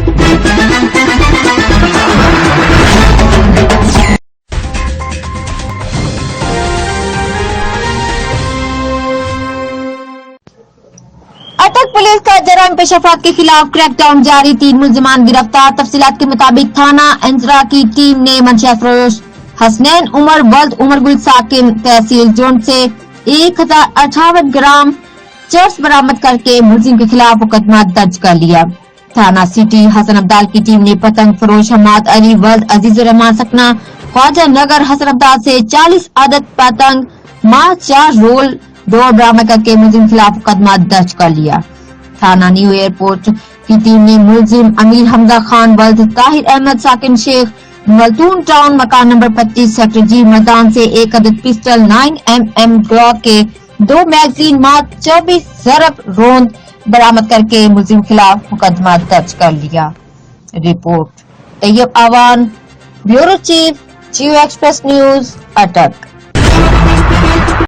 अटक पुलिस का जराइम पेश अफराद के खिलाफ क्रैकडाउन जारी, 3 मुलजिमान गिरफ्तार। तफसीलात के मुताबिक थाना अंजरा की टीम ने मंशिया फरोश हसनैन उमर वल्द उमर गुल साकिन तहसील जोन से 1058 ग्राम चर्स बरामद करके मुलजिम के खिलाफ मुकदमा दर्ज कर लिया। थाना सिटी हसन अब्दाल की टीम ने पतंग फरोश हमाद अली वल्द अजीजुर रहमान सकना ख्वाजा नगर हसन अब्दाल से 40 आदत पतंग मां 4 रोल डोर बरामद करके मुलजिम के खिलाफ मुकदमा दर्ज कर लिया। थाना न्यू एयरपोर्ट की टीम ने मुलजिम अमीर हमजा खान वल्द ताहिर अहमद साकिन शेख मलतून टाउन मकान नंबर 25 सेक्टर जी मैदान से 1 अदद पिस्टल 9mm ग्लॉक के 2 मैगजीन मां 24 ज़रब रोंद बरामद करके मुलजिम के खिलाफ मुकदमा दर्ज कर लिया। रिपोर्ट तैयब आवान, ब्यूरो चीफ, जियो एक्सप्रेस न्यूज, अटक।